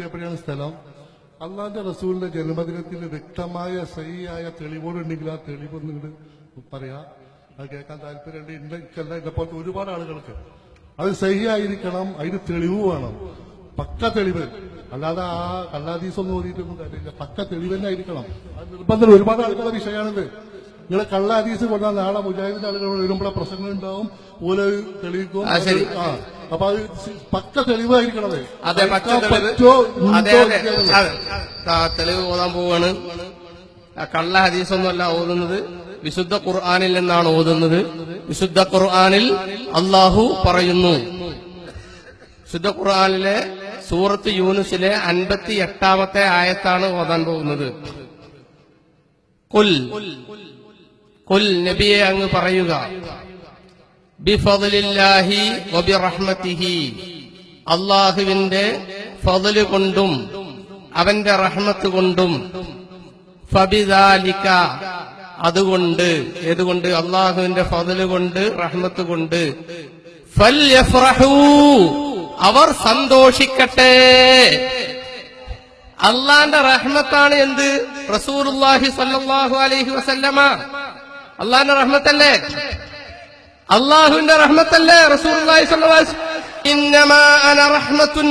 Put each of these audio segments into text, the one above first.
എവിടെയാണ് സ്ഥലം? അള്ളാന്റെ റസൂലിന്റെ ജന്മദിനത്തിന് വ്യക്തമായ സഹിയായ തെളിവുകളുണ്ടെങ്കിൽ ആ തെളിവ് നിങ്ങൾ പറയാ. അത് കേൾക്കാൻ താല്പര്യമുണ്ട്. എനിക്കല്ല, എന്നെ പോലത്തെ ഒരുപാട് ആളുകൾക്ക് അത് സഹിയായിരിക്കണം. അതിന് തെളിവ് വേണം, പക്ക തെളിവ്. അല്ലാതെ ആ കള്ളാദീസൊന്നും ഓടിയിട്ടൊന്നും കാര്യമില്ല. പക്ക തെളിവ് തന്നെ ആയിരിക്കണം. അത് നിർബന്ധം. ഒരുപാട് ആളുകളുടെ വിഷയമാണിത്. നിങ്ങൾ കള്ളാദീസ് കൊണ്ടാൽ നാളെ മുജാഹിദിന്റെ ആളുകൾ വരുമ്പോഴെ പ്രശ്നങ്ങൾ ഉണ്ടാവും. പോലെ തെളിയിക്കും. അപ്പൊ അത് പക്ക തെളിവായിരിക്കണത്. അതെ, തെളിവ് ഓതാൻ പോവാണ്. കള്ള ഹദീസൊന്നുമല്ല ഓതുന്നത്, വിശുദ്ധ ഖുർആനിൽ നിന്നാണ് ഓതുന്നത്. വിശുദ്ധ ഖുർആനിൽ അള്ളാഹു പറയുന്നു, വിശുദ്ധ ഖുർആനിലെ സൂറത്ത് യൂനുസിലെ 58-ാമത്തെ ആയത്താണ് ഓതാൻ പോകുന്നത്. ഖുൽ നബിയെ അങ്ങ് പറയുക, ബിഫദ്ലില്ലാഹി വബിറഹ്മതിഹി, അല്ലാഹുവിന്റെ ഫദ്ല് കൊണ്ടും അവന്റെ റഹ്മത്ത് കൊണ്ടും, ഫബിദാലിക, അതുകൊണ്ട്, ഏതുകൊണ്ട്? അല്ലാഹുവിന്റെ ഫദ്ല് കൊണ്ട് റഹ്മത്ത് കൊണ്ട്, ഫൽയഫ്റഹൂ, അവർ സന്തോഷിക്കട്ടെ. അള്ളാന്റെ റഹ്മത്താണ് എന്ത്? റസൂലുള്ളാഹി സ്വല്ലല്ലാഹു അലൈഹി വസല്ലമ. അള്ളാന്റെ റഹ്മത്തല്ലേ? അള്ളാഹുവിന്റെ റഹ്മത്തല്ലേ റസൂലുള്ളാഹി സ്വല്ലല്ലാഹു അലൈഹി വസല്ലം? ഇന്നമാ അന റഹ്മത്തുൻ,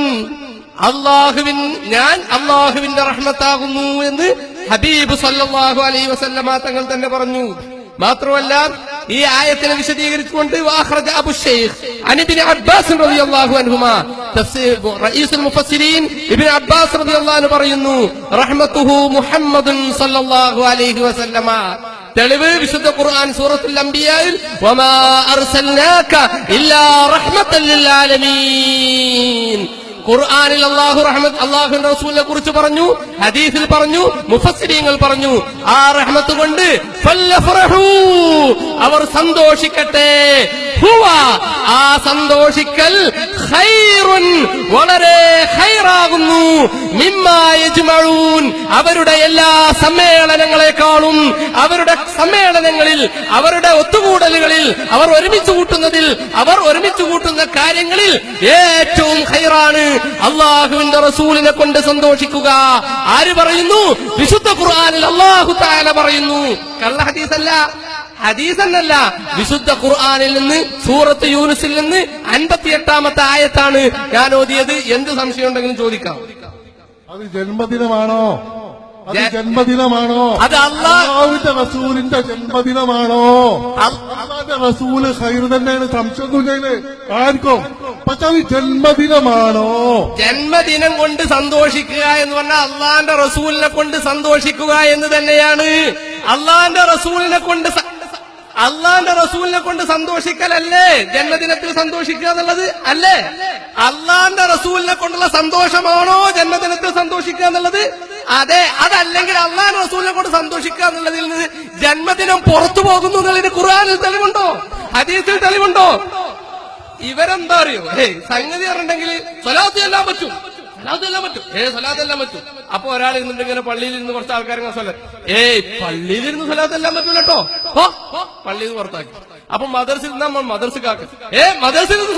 ഞാൻ അള്ളാഹുവിന്റെ റഹ്മത്താകുന്നു എന്ന് ഹബീബ് സല്ലല്ലാഹു അലൈഹി വസല്ലമ തങ്ങൾ തന്നെ പറഞ്ഞു. മാത്രമല്ല, ഈ ആയത്തിനെ വിശദീകരിച്ചുകൊണ്ട് വാഖറജ അബു ശൈഖ് അൻ ഇബ്നു അബ്ബാസ് റളിയല്ലാഹു അൻഹുമാ, തഫ്സീർ റഈസുൽ മുഫസ്സിരീൻ ഇബ്നു അബ്ബാസ് റളിയല്ലാഹു അൻഹു പറയുന്നു, റഹ്മത്തുഹു മുഹമ്മദുൻ സല്ലല്ലാഹു അലൈഹി വസല്ലമ. തെളിവ് വിശുദ്ധ ഖുർആൻ സൂറത്തുൽ അംബിയായിൽ വമാ അർസൽനാക ഇല്ലാ റഹ്മത്തൽ ലിൽ ആലമീൻ. ഖുർആനിൽ അല്ലാഹുവിന്റെ റസൂലിനെ കുറിച്ച് പറഞ്ഞു, ഹദീസിൽ പറഞ്ഞു, മുഫസ്സിരീങ്ങൾ പറഞ്ഞു. ആ റഹ്മത്ത് കൊണ്ട് ഫൽഫറഹൂ, അവർ സന്തോഷിക്കട്ടെ. ഹുവ, ആ സന്തോഷിക്കൽ ഖൈറുൻ, വളരെ ഖൈറാകുന്നു, മിമ്മാ യജ്മഊൻ, അവരുടെ എല്ലാ സമ്മേളനങ്ങളെക്കാളും, അവരുടെ സമ്മേളനങ്ങളിൽ, അവരുടെ ഒത്തുകൂടലുകളിൽ, അവർ ഒരുമിച്ച് കൂട്ടുന്നതിൽ, അവർ ഒരുമിച്ച് കൂട്ടുന്ന കാര്യങ്ങളിൽ ഏറ്റവും ഖൈറാണ് അള്ളാഹുവിന്റെ റസൂലിനെ കൊണ്ട് സന്തോഷിക്കുക. ആര് പറയുന്നു? വിശുദ്ധ ഖുർആനിൽ അല്ലാഹു തആല പറയുന്നു. കള്ള ഹദീസല്ല, ഹദീസന്നല്ല, വിശുദ്ധ ഖുർആനിൽ നിന്ന്, സൂറത്ത് യൂനുസിൽ നിന്ന് 58-ാമത്തെ ആയത്താണ് ഞാൻ ഓതിയത്. എന്ത് സംശയം ഉണ്ടെങ്കിലും ചോദിക്കാം. അത് ജന്മദിനമാണോ? അത് ജന്മദിനമാണോ? അത് അല്ലാഹുവിന്റെ റസൂലിന്റെ ജന്മദിനമാണോ? അല്ലാഹുവിന്റെ റസൂല് ഖൈർ തന്നെയാണ്, സംശയമൊന്നുമില്ല ആർക്കും. പക്ഷെ അത് ജന്മദിനമാണോ? ജന്മദിനം കൊണ്ട് സന്തോഷിക്കുക എന്ന് പറഞ്ഞാൽ അള്ളാന്റെ റസൂലിനെ കൊണ്ട് സന്തോഷിക്കുക എന്ന് തന്നെയാണ്. അള്ളാന്റെ റസൂലിനെ കൊണ്ട് സന്തോഷിക്കലല്ലേ ജന്മദിനത്തിൽ സന്തോഷിക്കുക എന്നുള്ളത്? അല്ലേ? അള്ളാന്റെ റസൂലിനെ കൊണ്ടുള്ള സന്തോഷമാണോ ജന്മദിനത്തിൽ സന്തോഷിക്കുക എന്നുള്ളത്? അതെ. അതല്ലെങ്കിൽ അള്ളാന്റെ റസൂലിനെ കൊണ്ട് സന്തോഷിക്കുക എന്നുള്ളതിൽ നിന്ന് ജന്മദിനം പുറത്തു പോകുന്നു എന്നുള്ളതിന് ഖുർആനിൽ തെളിവുണ്ടോ? ഹദീസിൽ തെളിവുണ്ടോ? ഇവരെന്താ അറിയോ? സംഗതി പറഞ്ഞിട്ടുണ്ടെങ്കിൽ സ്വലാത്ത് ചെല്ലാൻ പറ്റും, സ്വലാത്തെല്ലാം പറ്റും. അപ്പൊ ഒരാൾ ഇരുന്നിട്ട് പള്ളിയിൽ ഇരുന്ന് കുറച്ച് ആൾക്കാർ പള്ളിയിലിരുന്ന് സ്വലാത്തെല്ലാം പറ്റൂല കേട്ടോ, പള്ളിയിൽ നിന്ന് പുറത്താക്കി. അപ്പൊ മദർസിൽ നിന്നാ മദർസിക്കാക്ക് മദർസിൽ നിന്ന്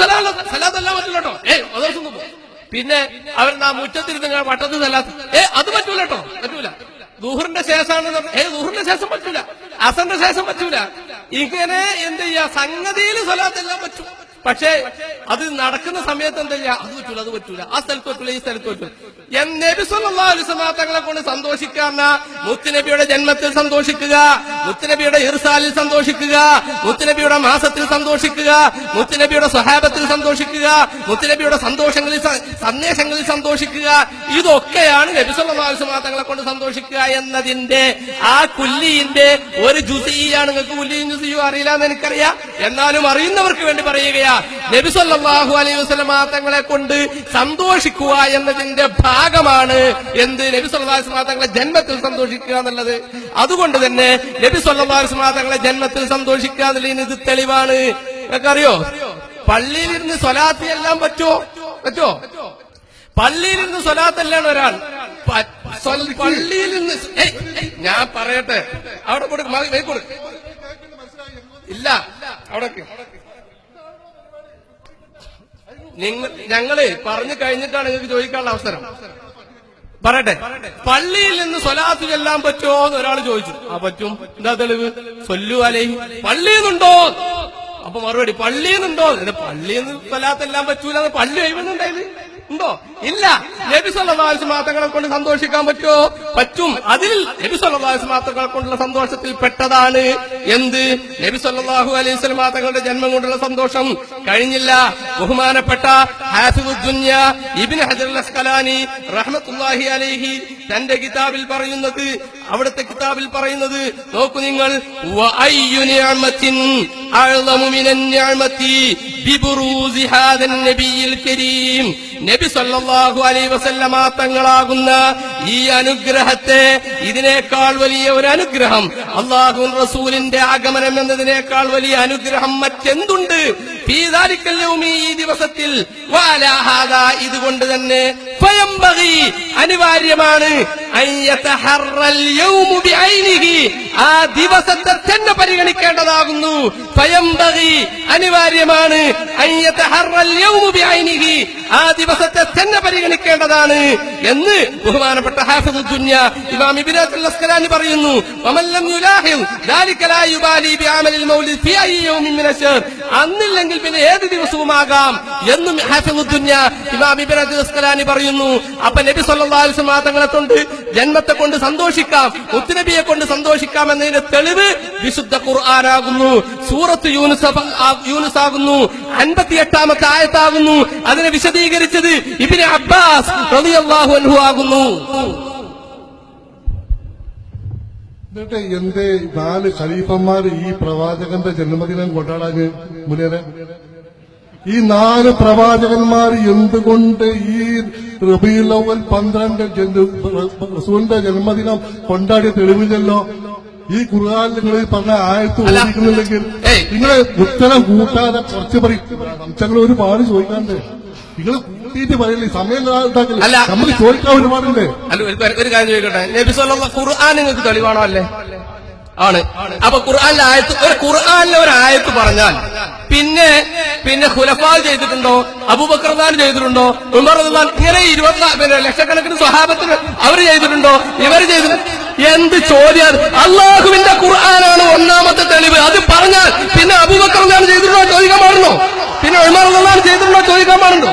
സ്വലാത്തെല്ലാം പറ്റൂല കേട്ടോ, മദർസിൽ നിന്ന്. പിന്നെ അവർ മുറ്റത്തിരുന്ന് വട്ടത്ത് സ്വലാത്ത് അത് പറ്റൂല കേട്ടോ, പറ്റൂല. ദുഹറിന്റെ ശേഷമാണ്, ദുഹറിന്റെ ശേഷം പറ്റൂല, അസറിന്റെ ശേഷം പറ്റൂല. ഇങ്ങനെ എന്ത് ചെയ്യാ, സംഗതിയിൽ സ്വലാത്തെല്ലാം പറ്റും. പക്ഷേ അത് നടക്കുന്ന സമയത്ത് എന്താ ചെയ്യാ, അത് പറ്റൂല, അത് പറ്റൂല, ആ സ്ഥലത്ത് പറ്റൂല, ഈ സ്ഥലത്ത് പറ്റൂല. നബി സല്ലല്ലാഹു അലൈഹി വസല്ലം തങ്ങളെ കൊണ്ട് സന്തോഷിക്കാന്ന മുത്തുനബിയുടെ ജന്മത്തിൽ സന്തോഷിക്കുക, മുത്തുനബിയുടെ ഇർസാലിൽ സന്തോഷിക്കുക, മുത്തുനബിയുടെ മാസത്തിൽ സന്തോഷിക്കുക, മുത്തുനബിയുടെ സ്വഹാബത്തിൽ സന്തോഷിക്കുക, മുത്തുനബിയുടെ സന്ദേശങ്ങളിൽ സന്തോഷിക്കുക. ഇതൊക്കെയാണ് നബി സല്ലല്ലാഹു അലൈഹി വസല്ലം തങ്ങളെ കൊണ്ട് സന്തോഷിക്കുക എന്നതിന്റെ ആ കുല്ലിന്റെ ഒരു ജുസിയാണ്. നിങ്ങൾക്ക് കുല്ലിയും ജുസിയും അറിയില്ല എന്ന് എനിക്കറിയാം, എന്നാലും അറിയുന്നവർക്ക് വേണ്ടി പറയുകയാണ്. നബി സല്ലല്ലാഹു അലൈഹി വസല്ലം തങ്ങളെ കൊണ്ട് സന്തോഷിക്കുക എന്നതിന്റെ ഭാഗമാണ് എന്ത്? നബി സല്ലല്ലാഹു അലൈഹി വസല്ലം തങ്ങളെ ജന്മത്തിൽ സന്തോഷിക്കുക എന്നുള്ളത്. അതുകൊണ്ട് തന്നെ നബി സല്ലല്ലാഹു അലൈഹി വസല്ലം തങ്ങളെ ജന്മത്തിൽ സന്തോഷിക്കുക എന്നുള്ളതിന് ഇത് തെളിവാണ്. നിങ്ങൾക്കറിയോ, പള്ളിയിലിരുന്ന് സ്വലാത്ത് എല്ലാം പറ്റുമോ? പള്ളിയിലിരുന്ന് സ്വലാത്തല്ലാണ് ഒരാൾ പള്ളിയിൽ നിന്ന്. ഞാൻ പറയട്ടെ, അവിടെ കൊടുക്കും ഇല്ല, അവിടെ ഞങ്ങള് പറഞ്ഞു കഴിഞ്ഞിട്ടാണ് നിങ്ങൾക്ക് ചോദിക്കാനുള്ള അവസരം. പറയട്ടെ, പള്ളിയിൽ നിന്ന് സ്വലാത്ത് ചെല്ലാൻ പറ്റുമോ എന്ന് ഒരാൾ ചോദിച്ചു. പറ്റും. എന്താ തെളിവ്? സ്വല്ലു അലൈഹി. പള്ളിയിൽ നിന്നുണ്ടോ? അപ്പൊ മറുപടി പള്ളിയിൽ നിന്നുണ്ടോ? പള്ളിയിൽ നിന്ന് സ്വലാത്ത് എല്ലാം പറ്റൂല. പള്ളി ഒഴിവുന്നുണ്ടായത് ഉണ്ടോ? ഇല്ല. നബി സല്ലല്ലാഹു അലൈഹി വസല്ലം തങ്ങളെ കൊണ്ട് സന്തോഷിക്കാൻ പറ്റുമോ? പറ്റും. അതിൽ നബി സല്ലല്ലാഹു അലൈഹി വസല്ലം തങ്ങളെ കൊണ്ടുള്ള സന്തോഷത്തിൽ പെട്ടതാണ് എന്ത്? നബി സല്ലല്ലാഹു അലൈഹി വസല്ലം തങ്ങളുടെ ജന്മം കൊണ്ടുള്ള സന്തോഷം. കഴിഞ്ഞില്ല. ബഹുമാനപ്പെട്ട ഹാഫിദുദ് ദുനിയ ഇബ്നു ഹജർ അസ്ഖലാനി റഹ്മത്തുള്ളാഹി അലൈഹി തന്റെ കിതാബിൽ പറയുന്നത്, അവിടുത്തെ കിതാബിൽ പറയുന്നത് നോക്കൂ നിങ്ങൾ, വഅയ്യു നിഅമത്തിൻ അഅ്ളമു മിനൻ നിഅമത്തി ബിബുറൂസി ഹാദൻ നബിയിൽ കരീം. നബി സല്ലല്ലാഹു അലൈഹി വസല്ലമ തങ്ങളാകുന്ന ഈ അനുഗ്രഹത്തെ, ഇതിനേക്കാൾ വലിയ ഒരു അനുഗ്രഹം, അല്ലാഹു റസൂലിന്റെ ആഗമനം എന്നതിനേക്കാൾ വലിയ അനുഗ്രഹം മറ്റെന്തുണ്ട്? ഫീ ദാലിക്കൽ യൗമി, ഈ ദിവസത്തിൽ, വഅലാ ഹാദാ, ഇതുകൊണ്ട് തന്നെ, ഫയംബഗി, അനിവാര്യമാണ്, അൻ യതഹറൽ യൗമു ബിഐനിഹി, ആ ദിവസത്തെ തന്നെ പരിഗണിക്കേണ്ടതാകുന്നു. ഫയംബഗി, അനിവാര്യമാണ്, അൻ യതഹറൽ യൗമു ബിഐനിഹി, ആ ദിവസത്തെ തന്നെ പരിഗണിക്കേണ്ടതാണ് എന്ന് ബഹുമാനപ്പെട്ട ഹാഫിദുദ് ദുനിയ ഇമാം ഇബ്നു ഹജർ അസ്ഖലാനി പറയുന്നു. വമൻ ലം യുലാഹിൽ ദാലിക ലാ യുബാലി ബിഅമലിൽ മൗലിദ് ഫീ അയ്യി യൗമിൻ മിന അശ്ശഹർ, അന്നില്ലെങ്കിൽ പിന്നെ ഏത് ദിവസവുമാകാം എന്നും ഹാഫിദുദ് ദുനിയ ഇമാം ഇബ്നു ഹജർ അസ്ഖലാനി പറയുന്നു. അപ്പൊ നബി സല്ലല്ലാഹു അലൈഹി വസല്ലം തങ്ങളെ കൊണ്ട്, ജന്മത്തെ കൊണ്ട് സന്തോഷിക്കാം, മുത്തുനബിയെ കൊണ്ട് സന്തോഷിക്കാം എന്നതിന്റെ തെളിവ് വിശുദ്ധ ഖുർആനാകുന്നു. സൂറത്ത് യൂനുസ് ആകുന്നു, 58-ാമത്തെ ആയത്താകുന്നു. അതിനെ വിശദീകരിച്ചത് ഇബ്നു അബ്ബാസ് റളിയല്ലാഹു അൻഹു ആകുന്നു. എന്നിട്ട് എന്റെ 4 ഖലീഫന്മാർ ഈ പ്രവാചകന്റെ ജന്മദിനം കൊണ്ടാടാന് മുന്നേറെ? ഈ 4 പ്രവാചകന്മാർ എന്തുകൊണ്ട് ഈ റബീഉൽ അവ്വൽ 12 റസൂലിന്റെ ജന്മദിനം കൊണ്ടാടിയ തെളിവില്ലല്ലോ? ഈ ഖുർആനിൽ നിങ്ങൾ പറഞ്ഞ ആയത്ത് ഓദിക്കുന്നുണ്ടെങ്കിൽ നിങ്ങൾ ഉത്തരം കൂട്ടാതെ കുറച്ച് സംശയങ്ങൾ ഒരുപാട് ചോദിക്കാണ്ട് നിങ്ങൾ കൂട്ടിയിട്ട് പറയില്ലേ? സമയം ഉണ്ടാക്കില്ല, നമ്മൾ ചോദിക്കാൻ ഒരുപാടില്ലേ? അല്ല, ഒരു കാര്യം ചോദിക്കട്ടെ, നബി സല്ലല്ലാഹു ഖുർആൻ നിങ്ങൾക്ക് തെളിവാണോ? അല്ലേ? ആണ്. അപ്പൊ ഖുർആനിലെ ആയത്ത്, ഖുർആനിലെ ഒരു ആയത്ത് പറഞ്ഞാൽ പിന്നെ ഖുലഫാ ചെയ്തിട്ടുണ്ടോ? അബൂബക്കർ റളിയല്ലാഹു അൻഹു ചെയ്തിട്ടുണ്ടോ? ഉമർ റളിയല്ലാഹു അൻഹു, ഇങ്ങനെ 24 ലക്ഷക്കണക്കിന് സ്വഹാബത്തിന് അവർ ചെയ്തിട്ടുണ്ടോ? ഇവർ ചെയ്തിട്ടുണ്ടോ? എന്ത് ചോദ്യം! അള്ളാഹുവിന്റെ ഖുർആനാണ് ഒന്നാമത്തെ തെളിവ്. അത് പറഞ്ഞാൽ പിന്നെ അബൂബക്കർ റളിയല്ലാഹു അൻഹു ചെയ്തിട്ടുണ്ടോ ചോദിക്കാൻ പാടുണ്ടോ? പിന്നെ ഉമർ റളിയല്ലാഹു അൻഹു ചെയ്തിട്ടുണ്ടോ ചോദിക്കാൻ പാടുണ്ടോ?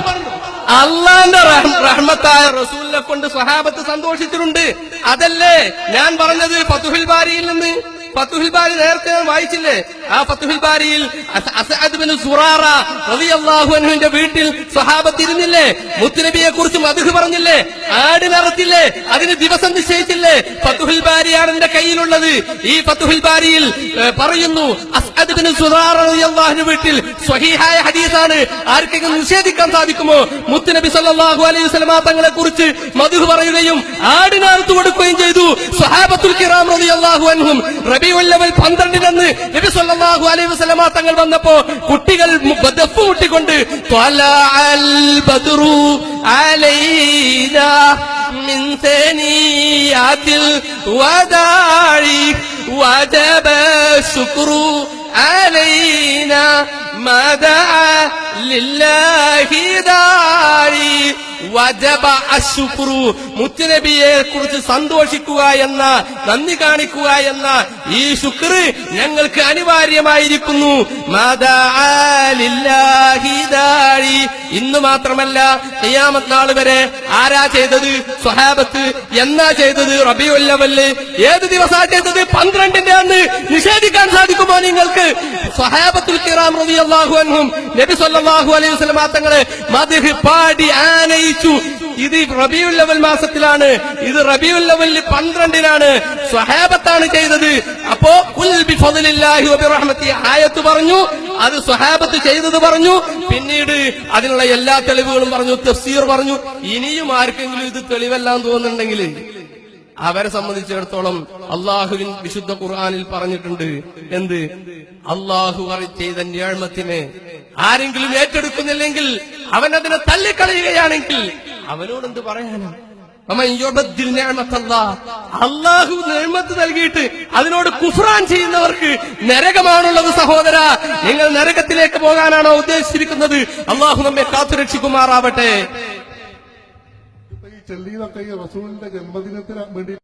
അള്ളാന്റെ റഹ്മത്തായ റസൂലിനെ കൊണ്ട് സ്വഹാബത്ത് സന്തോഷിച്ചിട്ടുണ്ട്. അതല്ലേ ഞാൻ പറഞ്ഞത് ഫതുഹുൽ ബാരിയിൽ നിന്ന്. ഫതുഹുൽ ബാരി നേരത്തെ വായിച്ചില്ലേ? ആ ഫതുഹുൽ ബാരിയിൽ അസ്അദ് ബിൻ സുറാറ റളിയല്ലാഹു അൻഹുവിന്റെ വീട്ടിൽ സ്വഹാബത്ത് ഇരുന്നില്ലേ? മുത്തുനബിയെ കുറിച്ച് മദ്ഹ് പറഞ്ഞില്ലേ? ആടിനറത്തില്ലേ? അതിന് ദിവസം നിശ്ചയിച്ചില്ലേ? ഫതുഹുൽ ബാരിയാണ് എന്റെ കയ്യിലുള്ളത്. ഈ ഫതുഹുൽ ബാരിയിൽ പറയുന്നു, അസ്അദ് ബിൻ സുറാറ റളിയല്ലാഹു അൻഹു വീട്ടിൽ സ്വഹീഹായ ഹദീസാണ്. ആർക്കെങ്കിലും നിഷേധിക്കാൻ സാധിക്കുമോ? മുത്തുനബി സല്ലല്ലാഹു അലൈഹി വസല്ലം തങ്ങളെ കുറിച്ച് മദ്ഹ് പറയുകയും ആടിനറുത്ത് കൊടുക്കുകയും ചെയ്തു. സ്വഹാബത്തുൽ കിറാം റളിയല്ലാഹു അൻഹും റബീഉൽ അവ്വൽ 12 നബി സല്ലല്ലാഹു അലൈഹി വസല്ലം തങ്ങൾ വന്നപ്പോ കുട്ടികൾ ദഫ് മുട്ടിക്കൊണ്ട് ത്വലഅൽ ബദ്റു അലൈനാ മിൻ സനിയാതിൽ വദാഇ വജബ ശുക്രു അലൈനാ മദഅ ലില്ലാഹി ദാഇ വജബ അശ്ശുക്രു, മുത്തുനബിയെ കുറിച്ച് സന്തോഷിക്കുക എന്ന, നന്ദി കാണിക്കുക എന്ന ഈ ശുക്ർ ഞങ്ങൾക്ക് അനിവാര്യമായിരിക്കുന്നു. ഇന്ന് മാത്രമല്ല, ഖിയാമത്ത് നാൾ വരെ ആരാ ചെയ്തത്? സ്വഹാബത്ത്. എന്നാ ചെയ്തത്? റബീഉൽ അവ്വൽ. ഏത് ദിവസാ ചെയ്തത്? 12 അന്ന്. നിഷേധിക്കാൻ സാധിക്കുമോ നിങ്ങൾക്ക്? സ്വഹാബത്തുൽ കിറാം റളിയല്ലാഹു അൻഹും നബി സല്ലല്ലാഹു അലൈഹി വസല്ലം തങ്ങളെ മദ്ഹ് പാടി ആനയിച്ചു. ഇത് റബീഉൽ അവ്വൽ മാസത്തിലാണ്. ഇത് റബീഉൽ അവ്വൽ 12 സ്വഹാബത്താണ് ചെയ്തത്. അപ്പോ ഖുൽ ബിഫദ്ലില്ലാഹി വബിറഹ്മതിഹി ആയത്ത് പറഞ്ഞു, അത് സ്വഹാബത്ത് ചെയ്തത് പറഞ്ഞു. പിന്നീട് അതിനുള്ള എല്ലാ തെളിവുകളും പറഞ്ഞു, തഫ്സീർ പറഞ്ഞു. ഇനിയും ആർക്കെങ്കിലും ഇത് തെളിവെല്ലാം തോന്നുന്നുണ്ടെങ്കിൽ അവരെ സംബന്ധിച്ചിടത്തോളം അള്ളാഹുവിൻ വിശുദ്ധ ഖുർആനിൽ പറഞ്ഞിട്ടുണ്ട്. എന്ത്? അള്ളാഹു ചെയ്ത നിഅമത്തിനെ ആരെങ്കിലും ഏറ്റെടുക്കുന്നില്ലെങ്കിൽ, അവൻ അതിനെ തള്ളിക്കളയുകയാണെങ്കിൽ അവനോട് എന്ത് പറയാനാ? അള്ളാഹു നിഅമത്ത് നൽകിയിട്ട് അതിനോട് കുഫ്റാൻ ചെയ്യുന്നവർക്ക് നരകമാണുള്ളത്. സഹോദര, നിങ്ങൾ നരകത്തിലേക്ക് പോകാനാണോ ഉദ്ദേശിച്ചിരിക്കുന്നത്? അള്ളാഹു നമ്മെ കാത്തുരക്ഷിക്കുമാറാവട്ടെ. ഈ ചെല്ലിയിലൊക്കെ ഈ റസൂലിന്റെ ജന്മദിനത്തിന് വേണ്ടി